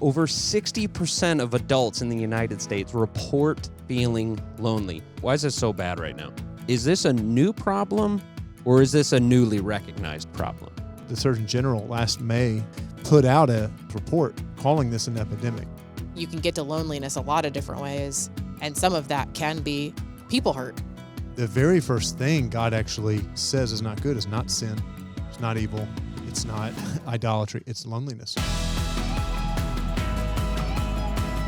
over 60% of adults in the United States report feeling lonely. Why is this so bad right now? Is this a new problem or is this a newly recognized problem? The Surgeon General last May put out a report calling this an epidemic. You can get to loneliness a lot of different ways, and some of that can be people hurt. The very first thing God actually says is not good is not sin, it's not evil, it's not idolatry, it's loneliness.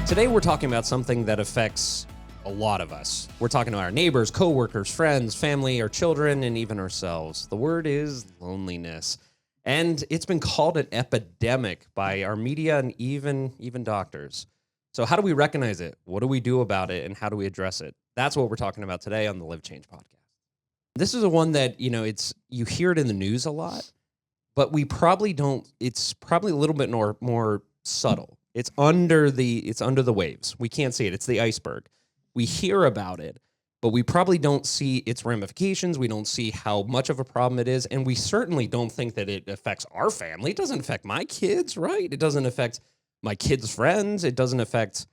Today we're talking about something that affects a lot of us. We're talking to our neighbors, coworkers, friends, family, our children, and even ourselves. The word is loneliness. And it's been called an epidemic by our media and even doctors. So how do we recognize it? What do we do about it? And how do we address it? That's what we're talking about today on the Live Change podcast. This is a one that, you hear it in the news a lot, but we probably don't. It's probably a little bit more subtle. It's under the waves. We can't see it. It's the iceberg. We hear about it, but we probably don't see its ramifications. We don't see how much of a problem it is. And we certainly don't think that it affects our family. It doesn't affect my kids, right? It doesn't affect my kids' friends. It doesn't affect,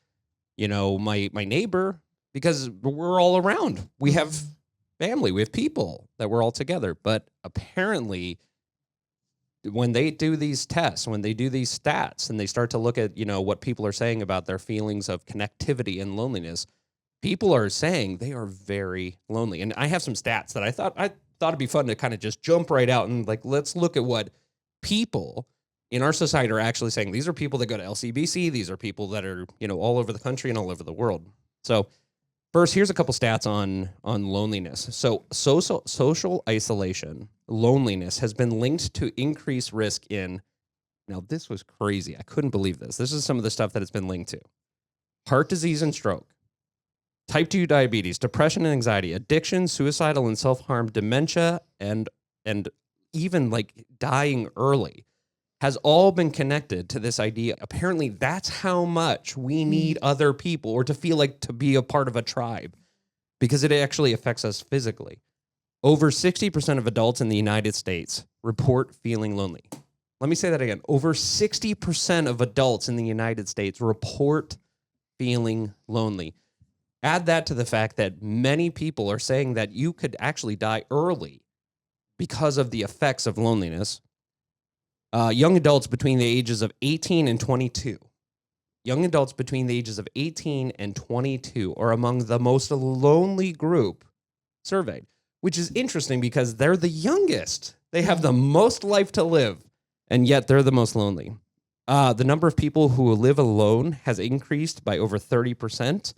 my neighbor, because we're all around. We have family. We have people that we're all together. But apparently, when they do these tests, when they do these stats, and they start to look at, what people are saying about their feelings of connectivity and loneliness, people are saying they are very lonely. And I have some stats that I thought it'd be fun to kind of just jump right out and let's look at what people in our society are actually saying. These are people that go to LCBC. These are people that are, all over the country and all over the world. So first, here's a couple stats on loneliness. So social isolation, loneliness has been linked to increased risk in, now this was crazy. I couldn't believe this. This is some of the stuff that it's been linked to. Heart disease and stroke, type 2 diabetes, depression and anxiety, addiction, suicidal and self-harm, dementia, and even dying early has all been connected to this idea. Apparently, that's how much we need other people, or to feel like to be a part of a tribe, because it actually affects us physically. Over 60% of adults in the United States report feeling lonely. Let me say that again. Over 60% of adults in the United States report feeling lonely. Add that to the fact that many people are saying that you could actually die early because of the effects of loneliness. Young adults between the ages of 18 and 22. Young adults between the ages of 18 and 22 are among the most lonely group surveyed, which is interesting because they're the youngest. They have the most life to live, and yet they're the most lonely. The number of people who live alone has increased by over 30%.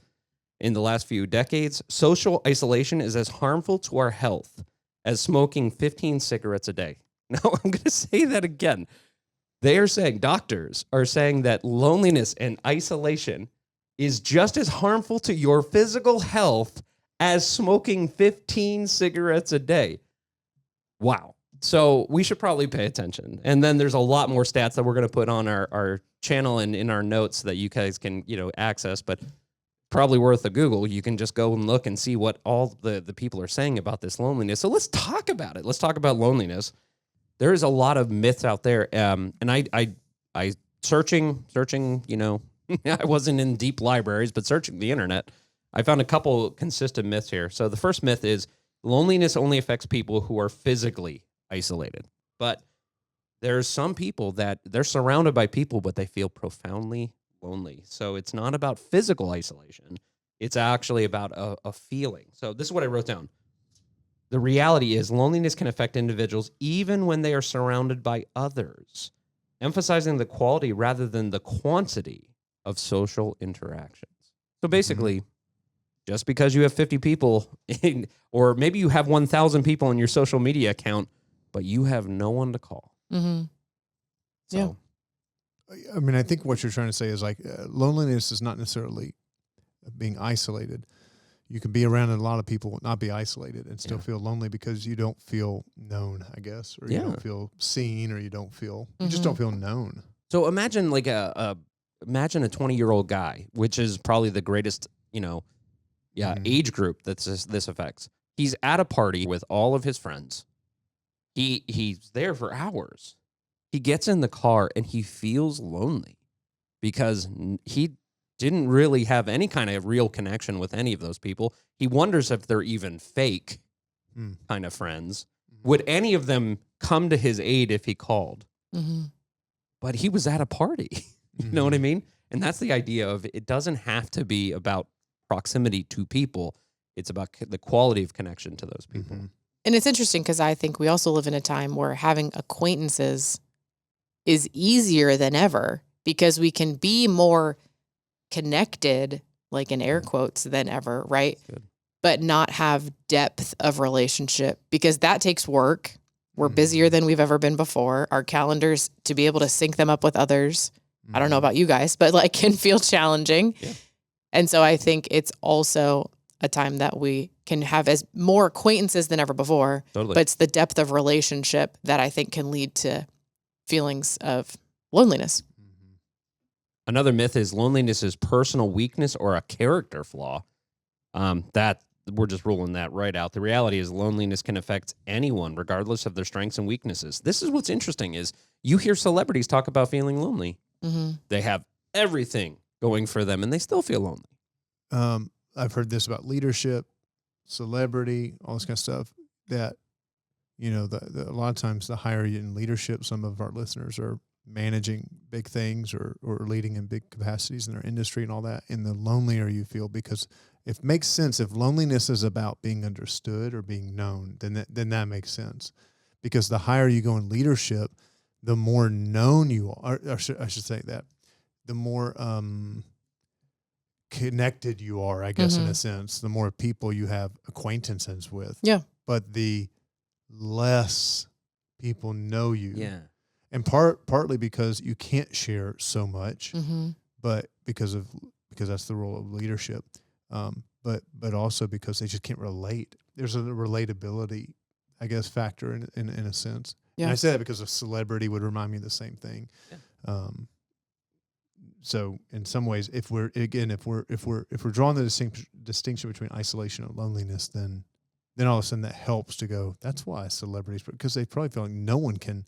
In the last few decades. Social isolation is as harmful to our health as smoking 15 cigarettes a day. Now, I'm going to say that again. Doctors are saying that loneliness and isolation is just as harmful to your physical health as smoking 15 cigarettes a day. Wow. So we should probably pay attention. And then there's a lot more stats that we're going to put on our channel and in our notes that you guys can, access, but probably worth a Google. You can just go and look and see what all the people are saying about this loneliness. So let's talk about it. Let's talk about loneliness. There is a lot of myths out there. And I searching, I wasn't in deep libraries, but searching the internet, I found a couple consistent myths here. So the first myth is loneliness only affects people who are physically isolated. But there's some people that they're surrounded by people, but they feel profoundly lonely. So it's not about physical isolation. It's actually about a feeling. So this is what I wrote down. The reality is loneliness can affect individuals even when they are surrounded by others, emphasizing the quality rather than the quantity of social interactions. So basically, just because you have 50 people or maybe you have 1,000 people in your social media account, but you have no one to call. Mm-hmm. So, yeah. I mean, I think what you're trying to say is loneliness is not necessarily being isolated. You can be around a lot of people, not be isolated, and still feel lonely because you don't feel known, I guess, or you don't feel seen, or you just don't feel known. So imagine imagine a 20-year-old guy, which is probably the greatest, age group that this affects. He's at a party with all of his friends. He's there for hours. He gets in the car and he feels lonely. because he didn't really have any kind of real connection with any of those people. He wonders if they're even fake kind of friends. Would any of them come to his aid if he called? But he was at a party. You know what I mean? And that's the idea of it doesn't have to be about proximity to people. It's about the quality of connection to those people. And it's interesting because I think we also live in a time where having acquaintances is easier than ever because we can be more connected, like in air quotes, than ever, right? But not have depth of relationship because that takes work. We're busier than we've ever been before. Our calendars, to be able to sync them up with others, I don't know about you guys, but like can feel challenging. Yeah. And so I think it's also a time that we can have as more acquaintances than ever before. Totally. But it's the depth of relationship that I think can lead to feelings of loneliness. Another myth is loneliness is personal weakness or a character flaw. That we're just ruling that right out. The reality is loneliness can affect anyone regardless of their strengths and weaknesses. This is what's interesting is you hear celebrities talk about feeling lonely. They have everything going for them and they still feel lonely. I've heard this about leadership, celebrity, all this kind of stuff that, you know, a lot of times the higher you in leadership, some of our listeners are managing big things or leading in big capacities in their industry and all that. And the lonelier you feel, because it makes sense. If loneliness is about being understood or being known, then that makes sense. Because the higher you go in leadership, the more known you are, or I should say that, the more connected you are, I guess, in a sense, the more people you have acquaintances with. Yeah. But the less people know you. Yeah. And partly because you can't share so much, but because that's the role of leadership. But also because they just can't relate. There's a relatability, I guess, factor in a sense. Yeah. And I say that because a celebrity would remind me of the same thing. Yeah. So in some ways, if we're drawing the distinction between isolation and loneliness, then all of a sudden that helps to go, that's why celebrities, because they probably feel like no one can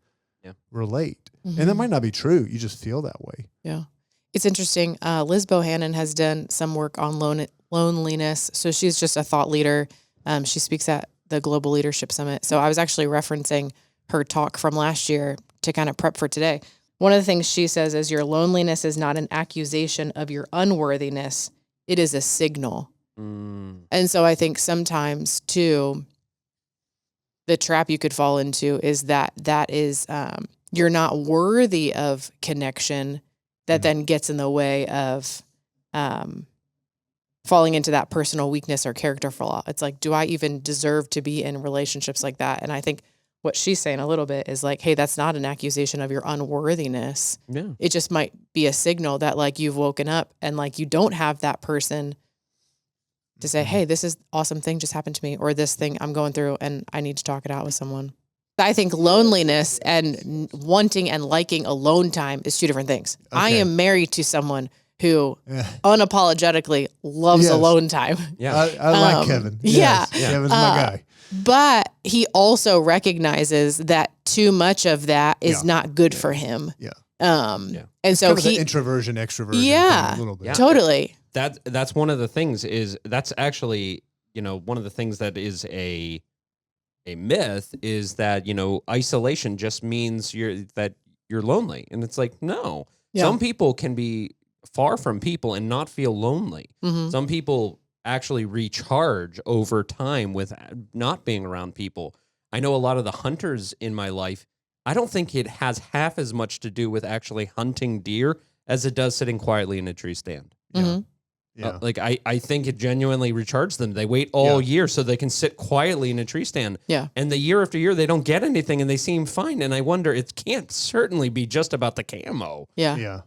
relate. And that might not be true. You just feel that way. Yeah. It's interesting. Liz Bohannon has done some work on loneliness. So she's just a thought leader. She speaks at the Global Leadership Summit. So I was actually referencing her talk from last year to kind of prep for today. One of the things she says is your loneliness is not an accusation of your unworthiness. It is a signal. And so I think sometimes too, the trap you could fall into is that is you're not worthy of connection that then gets in the way of falling into that personal weakness or character flaw. It's like, do I even deserve to be in relationships like that? And I think what she's saying a little bit is like, hey, that's not an accusation of your unworthiness. Yeah. It just might be a signal that like you've woken up and like you don't have that person to say, hey, this is awesome thing just happened to me, or this thing I'm going through and I need to talk it out with someone. I think loneliness and wanting and liking alone time is two different things. Okay. I am married to someone who unapologetically loves alone time. Yeah, I like Kevin. Yes. Yeah. Kevin's my guy. But he also recognizes that too much of that is not good for him. Yeah. And so kind of the introversion, extroversion. Yeah, a little bit. Totally. That's one of the things is that's actually, you know, one of the things that is a myth is that, you know, isolation just means you're lonely. And it's like, no, some people can be far from people and not feel lonely. Some people actually recharge over time with not being around people. I know a lot of the hunters in my life, I don't think it has half as much to do with actually hunting deer as it does sitting quietly in a tree stand. Yeah. Yeah. Like I think it genuinely recharges them. They wait all year so they can sit quietly in a tree stand. Yeah. And the year after year, they don't get anything and they seem fine. And I wonder, it can't certainly be just about the camo. Yeah. Yeah.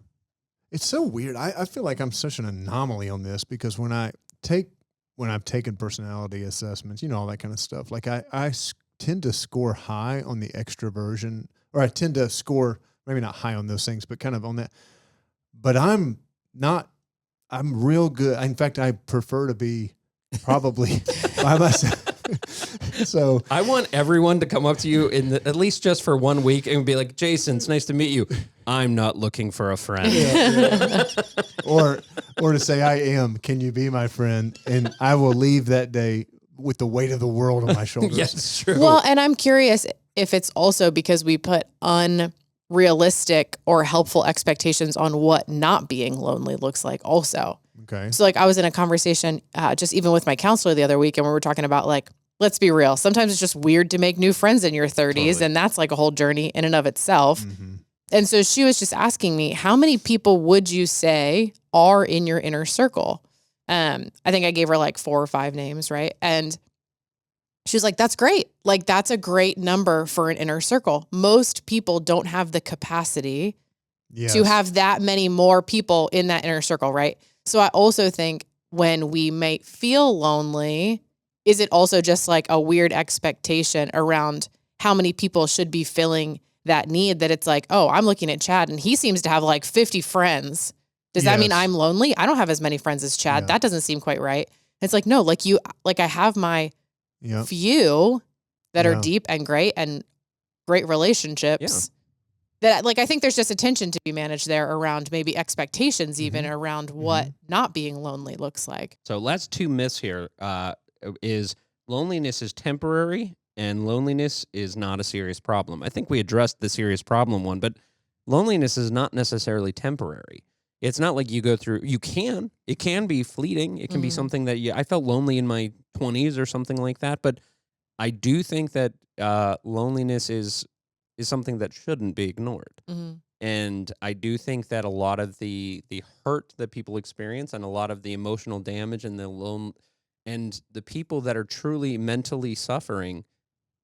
It's so weird. I feel like I'm such an anomaly on this because when I've taken personality assessments, you know, all that kind of stuff, like I tend to score high on the extroversion, or I tend to score, maybe not high on those things, but kind of on that. But I'm real good. In fact, I prefer to be probably by myself. So I want everyone to come up to you at least just for 1 week and be like, Jason, it's nice to meet you. I'm not looking for a friend. or to say, I am. Can you be my friend? And I will leave that day with the weight of the world on my shoulders. Yes, it's true. Well, and I'm curious if it's also because we put unrealistic or helpful expectations on what not being lonely looks like also. Okay. So like I was in a conversation just even with my counselor the other week, and we were talking about like, let's be real. Sometimes it's just weird to make new friends in your 30s. Totally. And that's like a whole journey in and of itself. Mm-hmm. And so she was just asking me, how many people would you say are in your inner circle? I think I gave her like 4 or 5 names, right? And she was like, that's great. Like, that's a great number for an inner circle. Most people don't have the capacity to have that many more people in that inner circle, right? So I also think when we may feel lonely, is it also just like a weird expectation around how many people should be filling that need, that it's like, oh, I'm looking at Chad and he seems to have like 50 friends. Does that mean I'm lonely? I don't have as many friends as Chad. Yeah. That doesn't seem quite right. It's like, no, like I have my Yep. few that Yeah. are deep and great relationships. That like, I think there's just a tension to be managed there around maybe expectations, even around what not being lonely looks like. So last 2 myths here is loneliness is temporary and loneliness is not a serious problem. I think we addressed the serious problem one, but loneliness is not necessarily temporary. It's not like you go through, it can be fleeting. It can be something that I felt lonely in my 20s or something like that. But I do think that loneliness is something that shouldn't be ignored. Mm-hmm. And I do think that a lot of the hurt that people experience and a lot of the emotional damage and the people that are truly mentally suffering,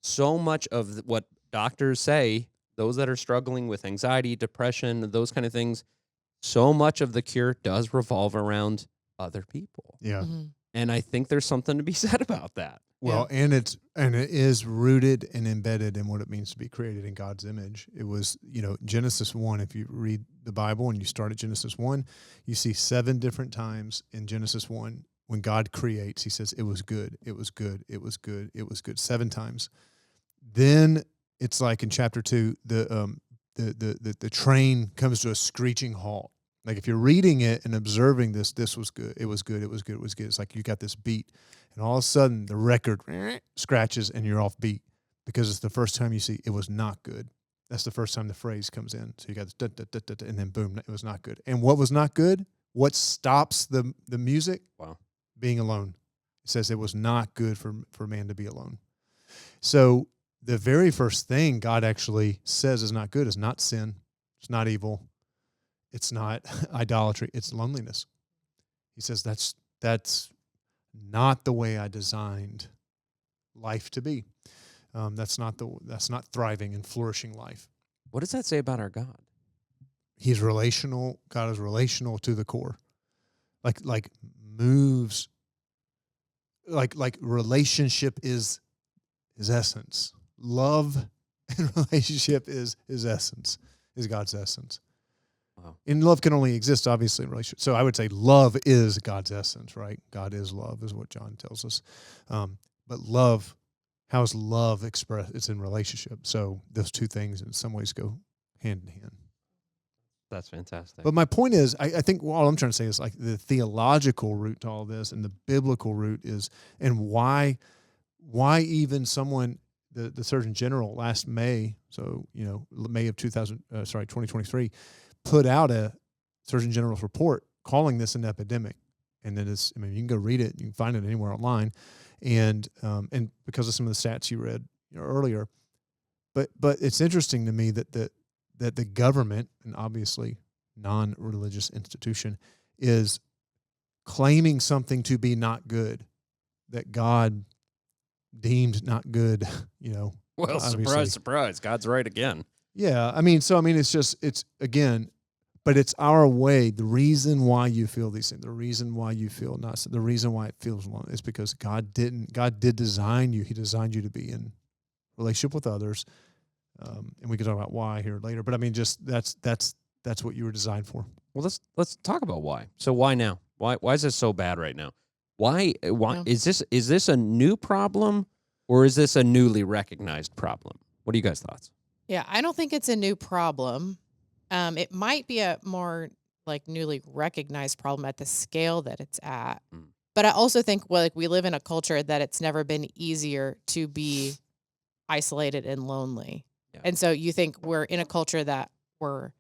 so much of what doctors say, those that are struggling with anxiety, depression, those kind of things, so much of the cure does revolve around other people. Yeah. Mm-hmm. And I think there's something to be said about that. Well, and it is rooted and embedded in what it means to be created in God's image. It was, Genesis 1, if you read the Bible and you start at Genesis 1, you see 7 different times in Genesis 1 when God creates, he says, it was good, it was good, it was good, it was good, 7 times. Then it's like in chapter 2, the train comes to a screeching halt. Like if you're reading it and observing this was good, it was good, it was good, it was good. It's like you got this beat. And all of a sudden, the record scratches and you're off beat because it's the first time you see it was not good. That's the first time the phrase comes in. So you got this, da, da, da, da, da, and then boom, it was not good. And what was not good? What stops the music? Wow. Being alone. It says it was not good for man to be alone. So the very first thing God actually says is not good is not sin. It's not evil. It's not idolatry. It's loneliness. He says that's not the way I designed life to be. That's not thriving and flourishing life. What does that say about our God? He's relational. God is relational to the core. Like moves. Like relationship is his essence. Love and relationship is his essence. Is God's essence. Wow. And love can only exist, obviously, in relationship. So I would say love is God's essence, right? God is love, is what John tells us. But love, how is love expressed? It's in relationship. So those two things in some ways go hand in hand. That's fantastic. But my point is, I think all I'm trying to say is like the theological root to all this and the biblical root is, and why even someone, the Surgeon General last May, so, May of 2023, put out a Surgeon General's report calling this an epidemic. And then you can go read it. You can find it anywhere online. And because of some of the stats you read earlier, but it's interesting to me that the government, and obviously non-religious institution, is claiming something to be not good that God deemed not good, Well, obviously. surprise, surprise. God's right again. Yeah. It's again, but it's our way. The reason why you feel these things, the reason why you feel not, the reason why it feels lonely is because God did design you. He designed you to be in relationship with others. And we can talk about why here later, but just that's what you were designed for. Well, let's talk about why. So why now? Why is this so bad right now? Why Yeah. is this a new problem, Or is this a newly recognized problem? What are you guys' thoughts? Yeah, I don't think it's a new problem. It might be a more like newly recognized problem at the scale that it's at. Mm. But I also think we live in a culture that it's never been easier to be isolated and lonely. Yeah. And so you think we're in a culture that we're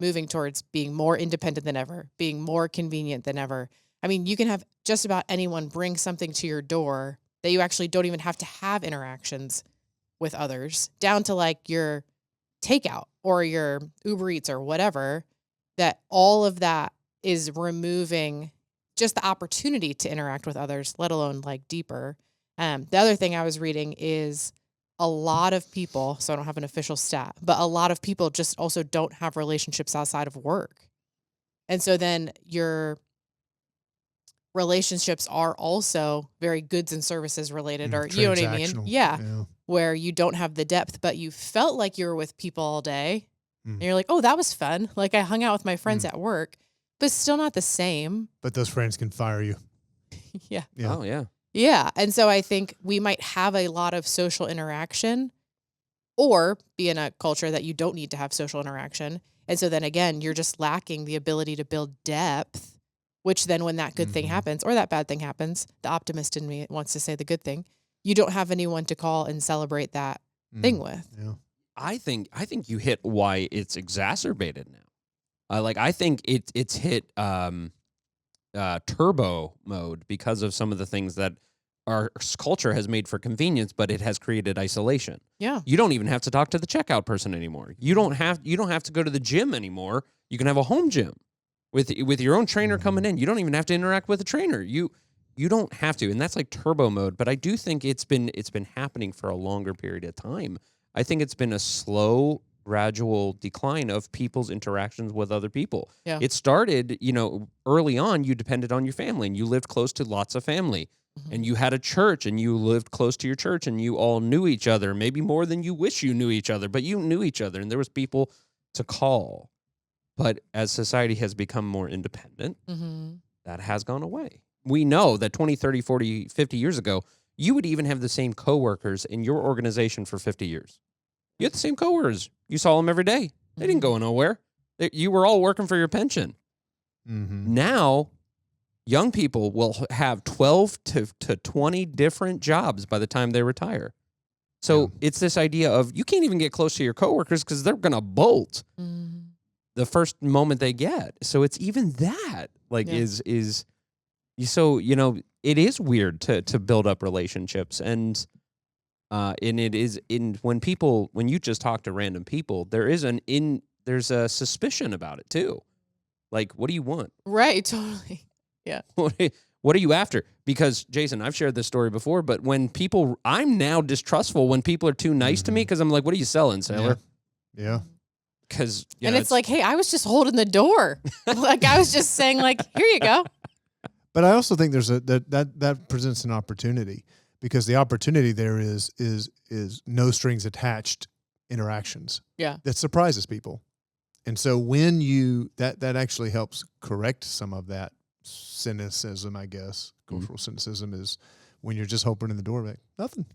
moving towards being more independent than ever, being more convenient than ever. I mean, you can have just about anyone bring something to your door that you actually don't even have to have interactions with others, down to like your takeout or your Uber Eats or whatever, that all of that is removing just the opportunity to interact with others, let alone like deeper. The other thing I was reading is a lot of people, so I don't have an official stat, but a lot of people just also don't have relationships outside of work. And so then your relationships are also very goods and services related, or you know what I mean? Transactional. Yeah. Where you don't have the depth, but you felt like you were with people all day. And you're like, oh, that was fun. Like I hung out with my friends at work, but it's still not the same. But those friends can fire you. Yeah. Yeah. Oh, yeah. Yeah. And so I think we might have a lot of social interaction or be in a culture that you don't need to have social interaction. And so then again, you're just lacking the ability to build depth, which then when that good thing happens or that bad thing happens, the optimist in me wants to say the good thing, you don't have anyone to call and celebrate that thing with. Yeah. I think you hit why it's exacerbated now. I think it's hit turbo mode because of some of the things that our culture has made for convenience, but it has created isolation. Yeah. You don't even have to talk to the checkout person anymore. You don't have to go to the gym anymore. You can have a home gym with your own trainer coming in. You don't even have to interact with a trainer. You don't have to, and that's like turbo mode. But I do think it's been happening for a longer period of time. I think it's been a slow, gradual decline of people's interactions with other people. Yeah. It started, early on, you depended on your family and you lived close to lots of family. And you had a church and you lived close to your church and you all knew each other, maybe more than you wish you knew each other, but you knew each other and there was people to call. But as society has become more independent, that has gone away. We know that 20, 30, 40, 50 years ago, you would even have the same coworkers in your organization for 50 years. You had the same coworkers. You saw them every day. They didn't go nowhere. You were all working for your pension. Now, young people will have 12 to 20 different jobs by the time they retire. So it's this idea of you can't even get close to your coworkers because they're going to bolt the first moment they get. So it's even that it is weird to build up relationships and it is when you just talk to random people, there's a suspicion about it too. Like, what do you want? Right. Totally. Yeah. What are you after? Because Jason, I've shared this story before, but I'm now distrustful when people are too nice to me because I'm like, what are you selling, sailor? Yeah. Because it's like, hey, I was just holding the door. Like I was just saying, like, here you go. But I also think there's that presents an opportunity because the opportunity there is no strings attached interactions. Yeah. That surprises people. And so when that actually helps correct some of that cynicism, I guess, cultural cynicism is when you're just opening the door, like, nothing.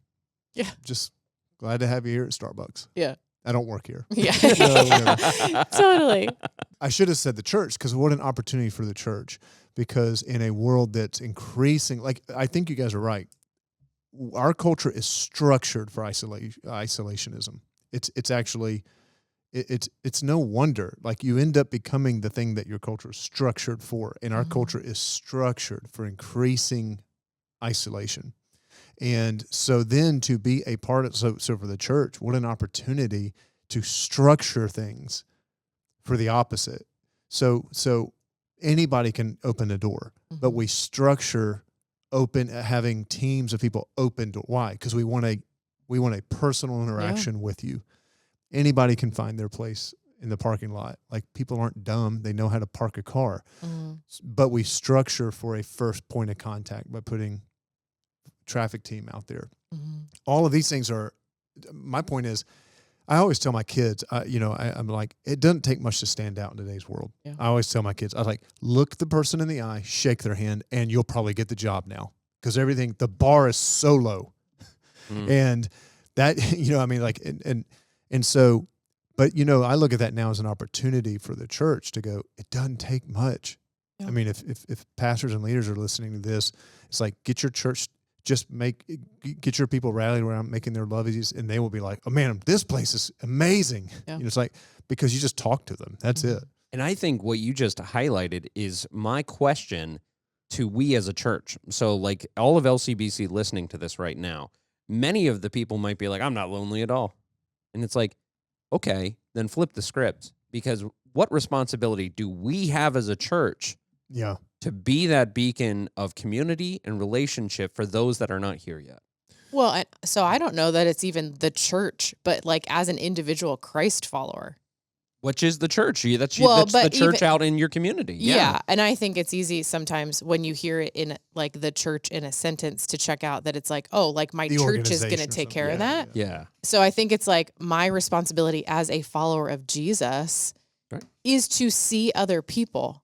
Yeah. Just glad to have you here at Starbucks. Yeah. I don't work here. Yeah. No. Totally. I should have said the church because what an opportunity for the church because in a world that's increasing, like I think you guys are right. Our culture is structured for isolationism. It's actually it's no wonder. Like you end up becoming the thing that your culture is structured for, and our culture is structured for increasing isolation. And so then to be a part of so for the church, what an opportunity to structure things for the opposite. So anybody can open a door, but we structure having teams of people open door. Why? Because we want a personal interaction with you. Anybody can find their place in the parking lot. Like people aren't dumb. They know how to park a car. But we structure for a first point of contact by putting traffic team out there. All of these things my point is, I always tell my kids, I'm like, it doesn't take much to stand out in today's world. Yeah. I always tell my kids, I was like, look the person in the eye, shake their hand, and you'll probably get the job now. Because the bar is so low. And that, I mean, like, and so, but, I look at that now as an opportunity for the church to go, it doesn't take much. Yeah. I mean, if pastors and leaders are listening to this, it's like, get your church, get your people rallied around making their love easy, and they will be like, oh man, this place is amazing. Yeah. It's like, because you just talk to them. That's it. And I think what you just highlighted is my question to we as a church. So like all of LCBC listening to this right now, many of the people might be like, I'm not lonely at all. And it's like, okay, then flip the script, because what responsibility do we have as a church to be that beacon of community and relationship for those that are not here yet? Well, so I don't know that it's even the church, but like as an individual Christ follower. Which is the church. That's Well, the but church out in your community. Yeah. And I think it's easy sometimes when you hear it in like the church in a sentence to check out that it's like, oh, like my The church is going to organization or take care of something. that. Yeah. So I think it's like my responsibility as a follower of Jesus is to see other people.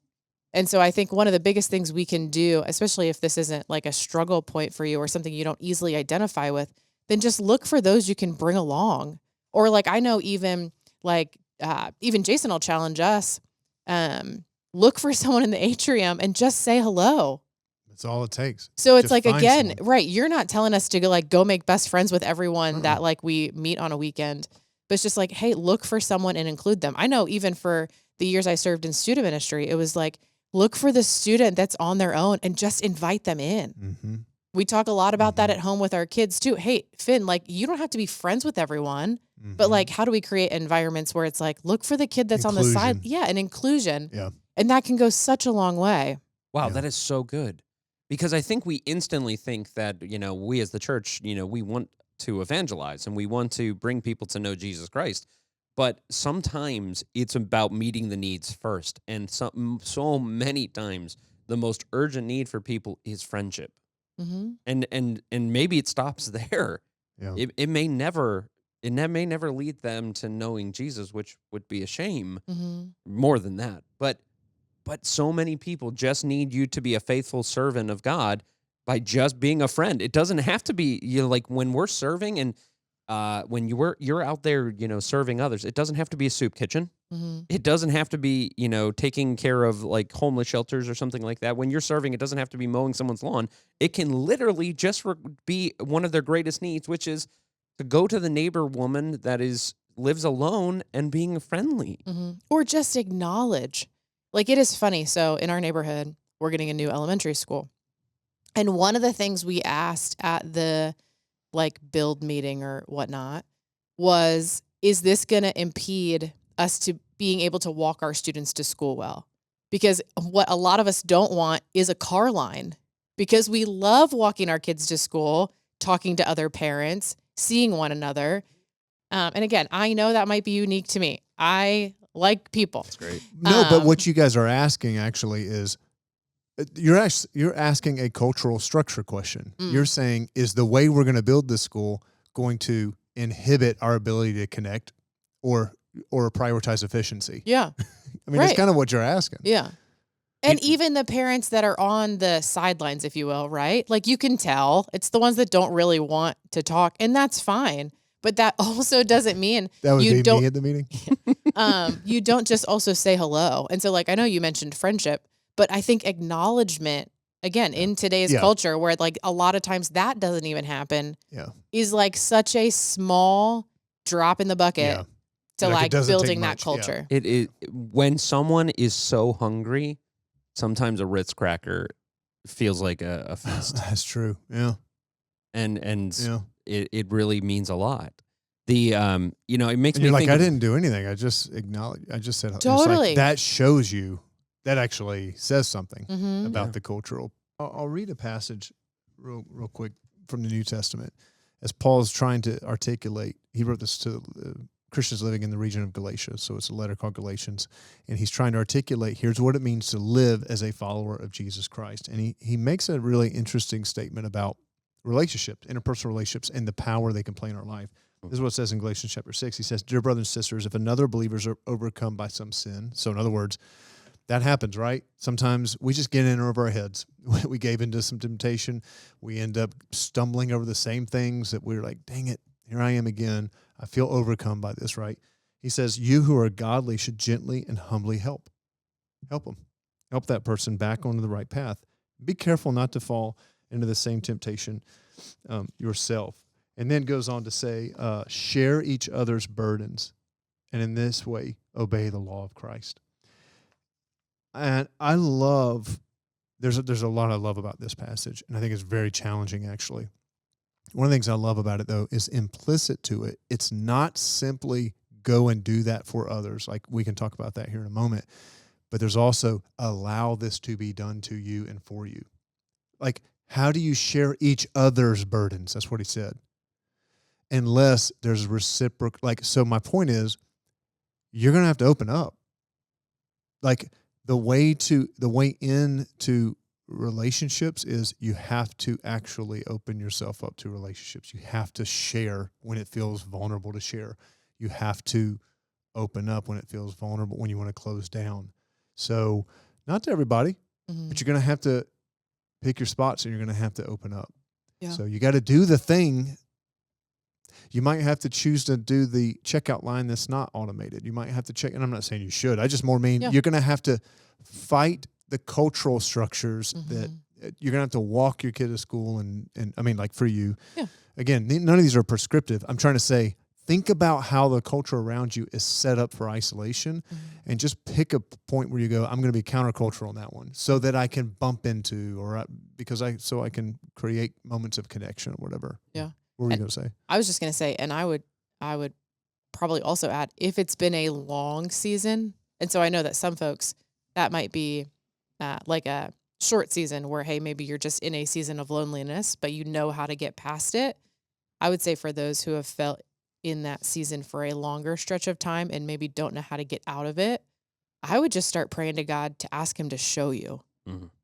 And so I think one of the biggest things we can do, especially if this isn't like a struggle point for you or something you don't easily identify with, then just look for those you can bring along. Or like, I know even Jason will challenge us, look for someone in the atrium and just say hello. That's all it takes. So it's Just like, find again, someone. right. You're not telling us to go make best friends with everyone that like we meet on a weekend, but it's just like, hey, look for someone and include them. I know even for the years I served in student ministry, it was like, look for the student that's on their own and just invite them in. Mm-hmm. We talk a lot about that at home with our kids too. Hey, Finn, like you don't have to be friends with everyone, but like, how do we create environments where it's like, look for the kid that's on the side? Inclusion. Yeah. An inclusion. Yeah. And that can go such a long way. Wow, Yeah. that is so good. Because I think we instantly think that, we as the church, we want to evangelize and we want to bring people to know Jesus Christ. But sometimes it's about meeting the needs first. And so many times the most urgent need for people is friendship. Mm-hmm. And maybe it stops there. Yeah. It may never lead them to knowing Jesus, which would be a shame. Mm-hmm. More than that. But so many people just need you to be a faithful servant of God by just being a friend. It doesn't have to be, like when we're serving and when you're out there, serving others, it doesn't have to be a soup kitchen. Mm-hmm. It doesn't have to be, taking care of like homeless shelters or something like that. When you're serving, it doesn't have to be mowing someone's lawn. It can literally just be one of their greatest needs, which is to go to the neighbor woman that lives alone and being friendly. Mm-hmm. Or just acknowledge. Like it is funny. So in our neighborhood, we're getting a new elementary school. And one of the things we asked at the like build meeting or whatnot was, is this going to impede us to being able to walk our students to school well? Because what a lot of us don't want is a car line, because we love walking our kids to school, talking to other parents, seeing one another. And again, I know that might be unique to me. I like people. That's great. No, but what you guys are asking actually is, you're asking a cultural structure question. You're saying, is the way we're going to build this school going to inhibit our ability to connect or prioritize efficiency? Yeah. I mean, Right. that's kind of what you're asking. Yeah. And even the parents that are on the sidelines, if you will, right? Like you can tell it's the ones that don't really want to talk, and that's fine. But that also doesn't mean That would you be don't me at the meeting. you don't just also say hello. And so like I know you mentioned friendship, but I think acknowledgement, again, in today's Yeah. culture where like a lot of times that doesn't even happen, Yeah. is like such a small drop in the bucket Yeah. to Like, it like doesn't take building that much, yeah. culture. It is when someone is so hungry, sometimes a Ritz cracker feels like a feast, That's true. Yeah. and Yeah. it really means a lot. The it makes And me you're like, think I of- didn't do anything. I just acknowledged. I just said, it's Totally. like, that shows you, that actually says something Mm-hmm. about Yeah. the cultural. I'll read a passage real quick from the New Testament as Paul's trying to articulate. He wrote this to Christians living in the region of Galatia. So it's a letter called Galatians. And he's trying to articulate, here's what it means to live as a follower of Jesus Christ. And he makes a really interesting statement about relationships, interpersonal relationships, and the power they can play in our life. This is what it says in Galatians chapter 6. He says, dear brothers and sisters, if another believer is overcome by some sin, so in other words, that happens, right? Sometimes we just get in over our heads. We gave into some temptation. We end up stumbling over the same things that we're like, dang it, here I am again. I feel overcome by this, right? He says, you who are godly should gently and humbly help them. Help that person back onto the right path. Be careful not to fall into the same temptation yourself. And then goes on to say, share each other's burdens, and in this way, obey the law of Christ. And I love, there's a lot I love about this passage, and I think it's very challenging, actually. One of the things I love about it, though, is implicit to it. It's not simply go and do that for others. Like, we can talk about that here in a moment. But there's also allow this to be done to you and for you. Like, how do you share each other's burdens? That's what he said. Unless there's reciprocal, like, so my point is, you're going to have to open up. Like, the way into relationships is you have to actually open yourself up to relationships. You have to share when it feels vulnerable to share. You have to open up when it feels vulnerable, when you want to close down. So not to everybody, but you're going to have to pick your spots, and you're going to have to open up. Yeah. So you got to do the thing. You might have to choose to do the checkout line that's not automated. You might have to check, and I'm not saying you should. I just more mean you're going to have to fight the cultural structures that you're going to have to walk your kid to school. And I mean, like for you, again, none of these are prescriptive. I'm trying to say, think about how the culture around you is set up for isolation, and just pick a point where you go, I'm going to be countercultural on that one so that I can bump into, so I can create moments of connection or whatever. Yeah. What were you going to say? I was just going to say, and I would probably also add, if it's been a long season, and so I know that some folks, that might be like a short season where, hey, maybe you're just in a season of loneliness, but you know how to get past it. I would say for those who have felt in that season for a longer stretch of time and maybe don't know how to get out of it, I would just start praying to God to ask him to show you.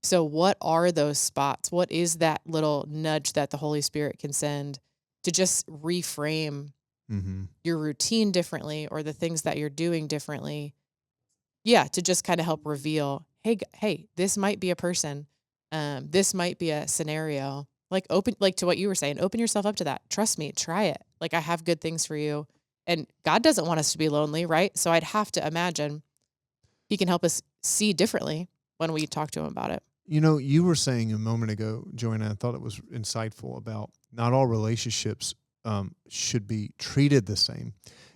So what are those spots? What is that little nudge that the Holy Spirit can send to just reframe your routine differently, or the things that you're doing differently? Yeah, to just kind of help reveal, hey, this might be a person. This might be a scenario. Like to what you were saying, open yourself up to that. Trust me, try it. Like, I have good things for you. And God doesn't want us to be lonely, right? So I'd have to imagine he can help us see differently when we talk to him about it. You know, you were saying a moment ago, Joanna, I thought it was insightful about not all relationships should be treated the same.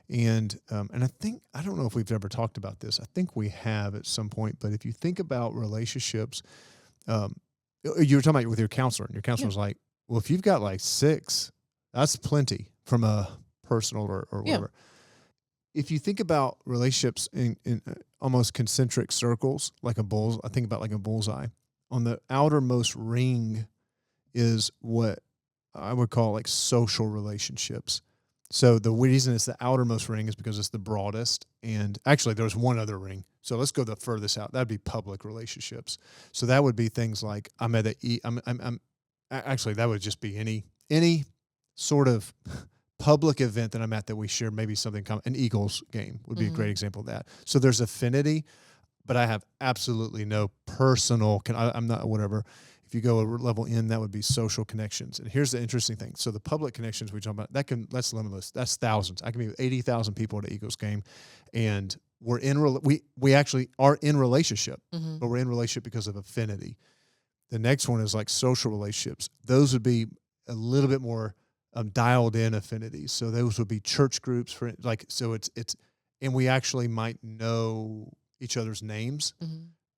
And I think, I don't know if we've ever talked about this. I think we have at some point, but if you think about relationships, you were talking about with your counselor, and your counselor was like, well, if you've got like 6, that's plenty from a personal or whatever. If you think about relationships in almost concentric circles, like I think about like a bullseye. On the outermost ring is what I would call like social relationships. So the reason it's the outermost ring is because it's the broadest. And actually, there's one other ring. So let's go the furthest out. That'd be public relationships. So that would be things like actually, that would just be any sort of public event that I'm at that we share maybe something common. An Eagles game would be a great example of that. So there's affinity, but I have absolutely no personal. I'm not whatever. If you go a level in, that would be social connections. And here's the interesting thing. So the public connections we talk about, that's limitless. That's thousands. I can be with 80,000 people at an Eagles game, and we actually are in relationship, but we're in relationship because of affinity. The next one is like social relationships. Those would be a little bit more dialed in affinities. So those would be church groups and we actually might know each other's names.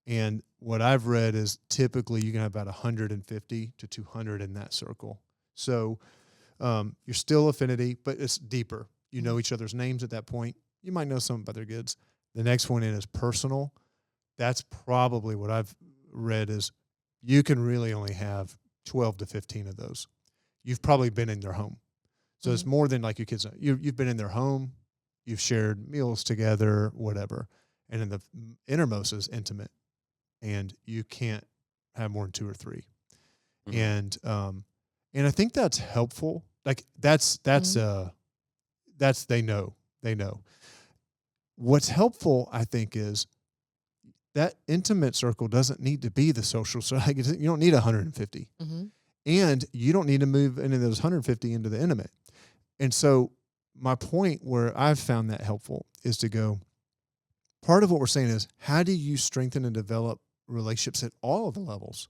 And what I've read is typically you can have about 150 to 200 in that circle. So you're still affinity, but it's deeper. You know each other's names at that point. You might know something about their kids. The next one in is personal. That's probably what I've read is you can really only have 12 to 15 of those. You've probably been in their home. So it's more than like your kids. You've been in their home. You've shared meals together, whatever. And then the innermost is intimate. And you can't have more than 2 or 3. And I think that's helpful. Like that's they know. What's helpful, I think, is that intimate circle doesn't need to be the social circle. Like, you don't need 150. Mm-hmm. And you don't need to move any of those 150 into the intimate. And so my point where I've found that helpful is to go, part of what we're saying is, how do you strengthen and develop relationships at all of the levels?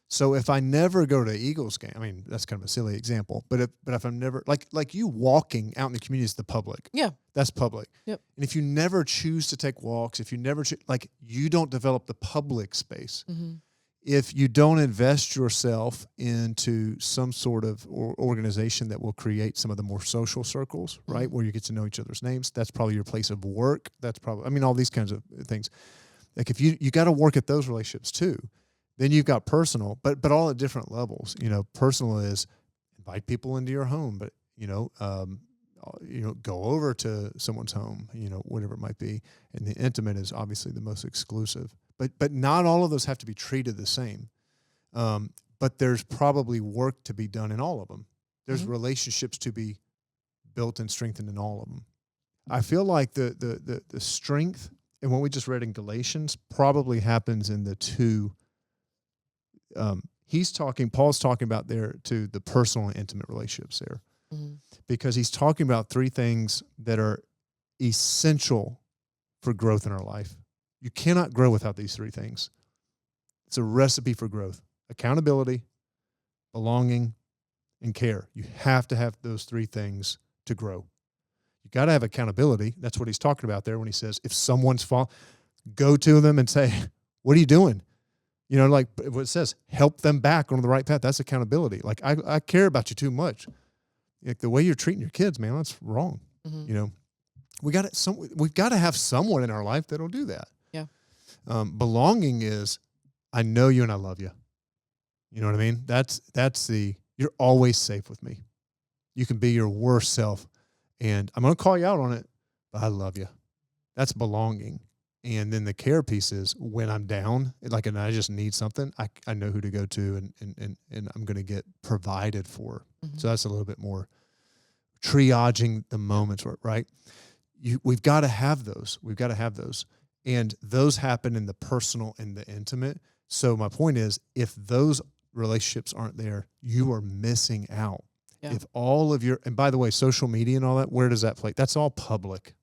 So if I never go to Eagles game, I mean, that's kind of a silly example, but if I'm never, like you walking out in the community is the public. Yeah. That's public. Yep. And if you never choose to take walks, if you never, you don't develop the public space. Mm-hmm. If you don't invest yourself into some sort of organization that will create some of the more social circles, right, where you get to know each other's names, that's probably your place of work. That's probably, I mean, all these kinds of things. Like if you got to work at those relationships too. Then you've got personal, but all at different levels. You know, personal is invite people into your home, but go over to someone's home, whatever it might be. And the intimate is obviously the most exclusive. But not all of those have to be treated the same. But there's probably work to be done in all of them. There's relationships to be built and strengthened in all of them. I feel like the strength and what we just read in Galatians probably happens in the two. Paul's talking about there to the personal and intimate relationships there, because he's talking about three things that are essential for growth in our life. You cannot grow without these three things. It's a recipe for growth: accountability, belonging, and care. You have to have those three things to grow. You got to have accountability. That's what he's talking about there when he says, if someone's go to them and say, what are you doing? Like what it says, help them back on the right path. That's accountability. Like, I care about you too much. Like the way you're treating your kids, man, that's wrong. Mm-hmm. We've got to have someone in our life that'll do that. Yeah. Belonging is, I know you and I love you. You know what I mean? That's you're always safe with me. You can be your worst self and I'm going to call you out on it, but I love you. That's belonging. And then the care piece is when I'm down, and I just need something, I know who to go to and I'm going to get provided for. Mm-hmm. So that's a little bit more triaging the moments, right? We've got to have those. We've got to have those. And those happen in the personal and the intimate. So my point is, if those relationships aren't there, you are missing out. Yeah. If all of and by the way, social media and all that, where does that play? That's all public.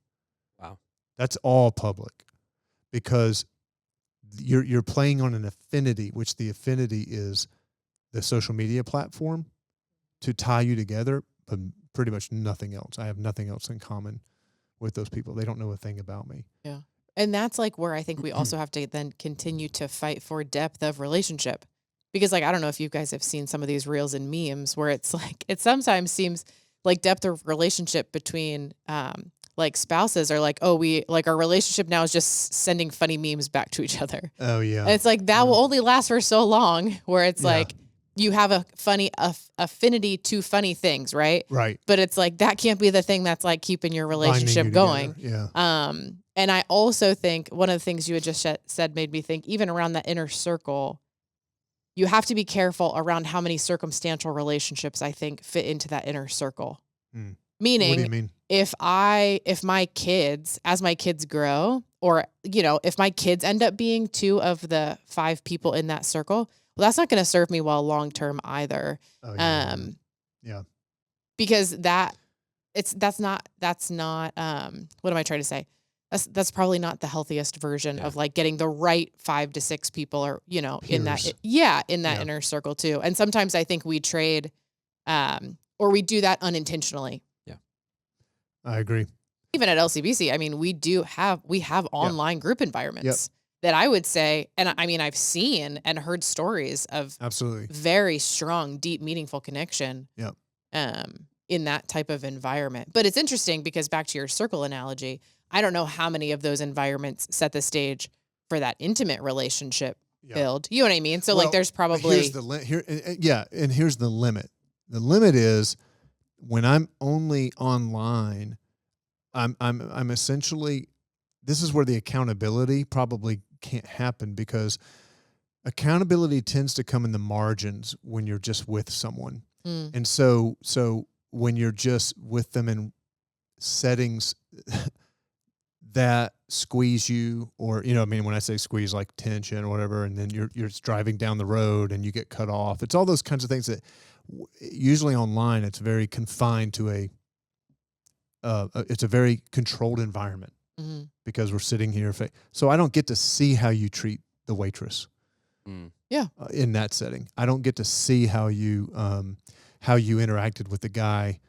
Wow. That's all public. Because you're playing on an affinity, which the affinity is the social media platform to tie you together, but pretty much nothing else. I have nothing else in common with those people. They don't know a thing about me. Yeah. And that's like where I think we also have to then continue to fight for depth of relationship. Because I don't know if you guys have seen some of these reels and memes where it's like, it sometimes seems like depth of relationship between, spouses are like, oh, our relationship now is just sending funny memes back to each other. Oh yeah. And it's like, that will only last for so long, where it's like, you have a funny affinity to funny things, right? Right. But it's like, that can't be the thing that's like keeping your relationship going. Yeah. And I also think one of the things you had just said made me think, even around that inner circle, you have to be careful around how many circumstantial relationships I think fit into that inner circle. Meaning, what do you mean? If my kids, as my kids grow, or, if my kids end up being two of the 5 people in that circle, well, that's not going to serve me well long-term either. Oh, yeah. Because that's not, what am I trying to say? That's probably not the healthiest version of getting the right 5 to 6 people, or, Peers. in that inner circle too. And sometimes I think we trade, or we do that unintentionally. Yeah. I agree. Even at LCBC, I mean, we have online group environments that I would say, and I mean, I've seen and heard stories of absolutely very strong, deep, meaningful connection. Yep. In that type of environment. But it's interesting because, back to your circle analogy, I don't know how many of those environments set the stage for that intimate relationship build. You know what I mean? So there's probably here's the limit. The limit is when I'm only online, I'm essentially, this is where the accountability probably can't happen, because accountability tends to come in the margins when you're just with someone. And so when you're just with them in settings that squeeze you, or, you know, I mean, when I say squeeze, like tension or whatever, and then you're driving down the road and you get cut off. It's all those kinds of things that usually online, it's very confined to it's a very controlled environment because we're sitting here. So I don't get to see how you treat the waitress. In that setting. I don't get to see how you interacted with the guy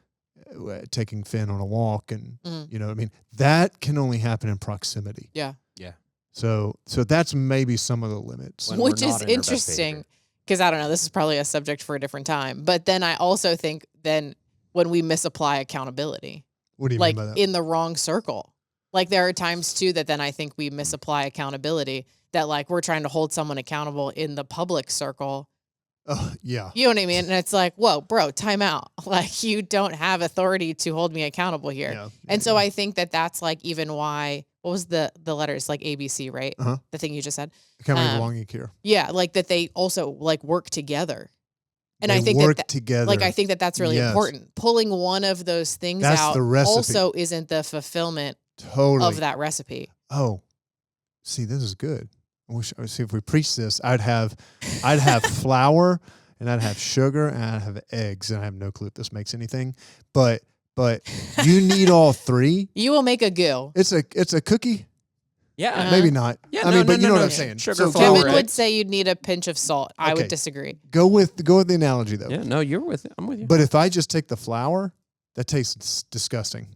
taking Finn on a walk, and you know, I mean, that can only happen in proximity. Yeah. So that's maybe some of the limits. Which is interesting because I don't know, this is probably a subject for a different time. But then I also think then when we misapply accountability, what do you like mean by that? in the wrong circle, like there are times too that then I think we misapply accountability, that like we're trying to hold someone accountable in the public circle. Yeah. You know what I mean? And it's like, whoa, bro, time out. Like you don't have authority to hold me accountable here. Yeah. And so I think that that's like even why, what was the letters, like ABC, right? The thing you just said. Accountability, belonging, care. Yeah. Like that they also like work together. And they I think work that together. Like, I think that that's really important. Pulling one of those things That's out the recipe. also isn't the fulfillment of that recipe. Oh, see, this is good. I see if we preach this, I'd have flour, and I'd have sugar, and I'd have eggs, and I have no clue if this makes anything, but you need all three. You will make a goo. It's a cookie. Yeah, maybe not. Yeah, I mean, but you know what I'm saying. Sugar, So flour, Kevin would eggs. say you'd need a pinch of salt. I would disagree. Go with the analogy though. Yeah, no, you're with it. I'm with you. But if I just take the flour, that tastes disgusting.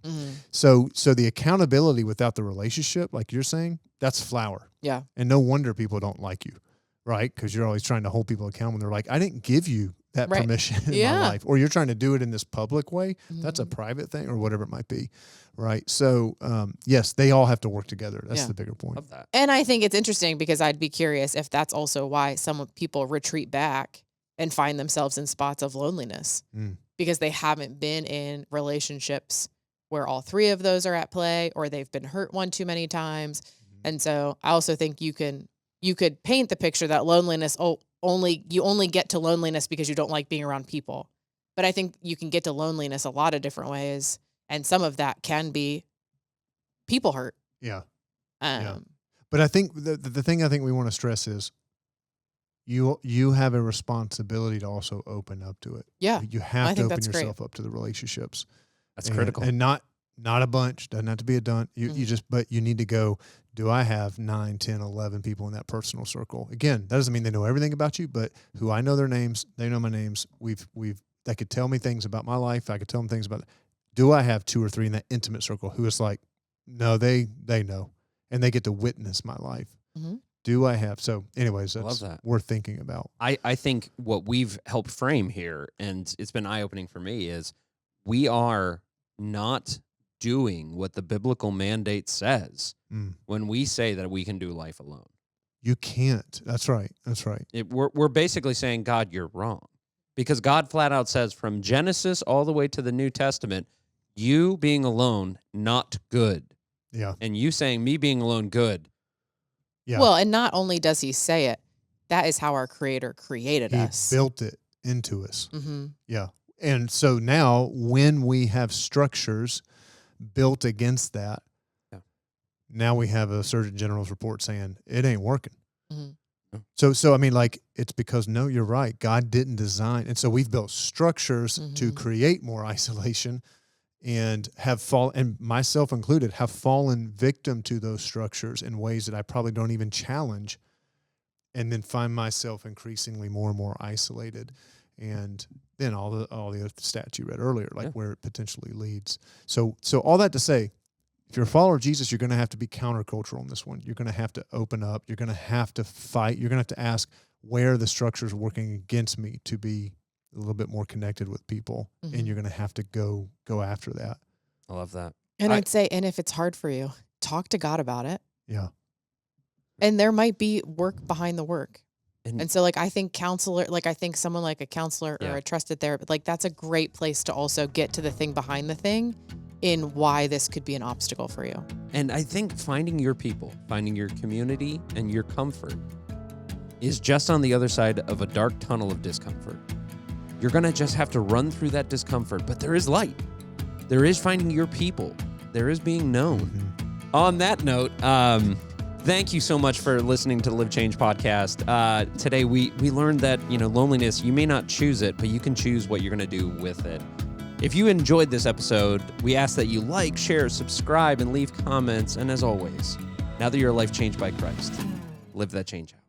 So the accountability without the relationship, like you're saying, that's flour. Yeah. And no wonder people don't like you, right? Because you're always trying to hold people accountable. They're like, I didn't give you that permission in my life. Or you're trying to do it in this public way. That's a private thing or whatever it might be, right? So, yes, they all have to work together. That's the bigger point. Love that. And I think it's interesting because I'd be curious if that's also why some people retreat back and find themselves in spots of loneliness because they haven't been in relationships where all three of those are at play, or they've been hurt one too many times. And so I also think you could paint the picture that loneliness, you only get to loneliness because you don't like being around people. But I think you can get to loneliness a lot of different ways. And some of that can be people hurt. Yeah. Yeah. But I think the thing I think we want to stress is you have a responsibility to also open up to it. Yeah. You have to open yourself up to the relationships. That's critical. And not a bunch. Doesn't have to be a done. But you need to go, do I have 9, 10, 11 people in that personal circle? Again, that doesn't mean they know everything about you, but who I know their names, they know my names. They could tell me things about my life. I could tell them things about, do I have 2 or 3 in that intimate circle who is like, no, they know, and they get to witness my life. Do I have? So anyways, that's worth thinking about. I think what we've helped frame here, and it's been eye-opening for me, is we are not doing what the biblical mandate says when we say that we can do life alone. You can't. That's right. We're basically saying, God, you're wrong. Because God flat out says from Genesis all the way to the New Testament, you being alone, not good. Yeah. And you saying me being alone, good. Yeah. Well, and not only does he say it, that is how our Creator created us. He built it into us. Yeah. And so now when we have structures built against that, now we have a Surgeon General's report saying it ain't working. So I mean, like, it's because, no, you're right. God didn't design. And so we've built structures to create more isolation, and and myself included, have fallen victim to those structures in ways that I probably don't even challenge, and then find myself increasingly more and more isolated. And then all the other stats you read earlier, like where it potentially leads. So all that to say, if you're a follower of Jesus, you're going to have to be countercultural in this one. You're going to have to open up. You're going to have to fight. You're going to have to ask, where are the structures working against me to be a little bit more connected with people? And you're going to have to go after that. I love that. And I'd say, and if it's hard for you, talk to God about it. Yeah. And there might be work behind the work. And so, like, I think someone like a counselor or a trusted therapist, like, that's a great place to also get to the thing behind the thing in why this could be an obstacle for you. And I think finding your people, finding your community and your comfort is just on the other side of a dark tunnel of discomfort. You're going to just have to run through that discomfort, but there is light. There is finding your people. There is being known. On that note, thank you so much for listening to the Live Change podcast. Today, we learned that, loneliness, you may not choose it, but you can choose what you're going to do with it. If you enjoyed this episode, we ask that you like, share, subscribe, and leave comments. And as always, now that you're a life changed by Christ, live that change out.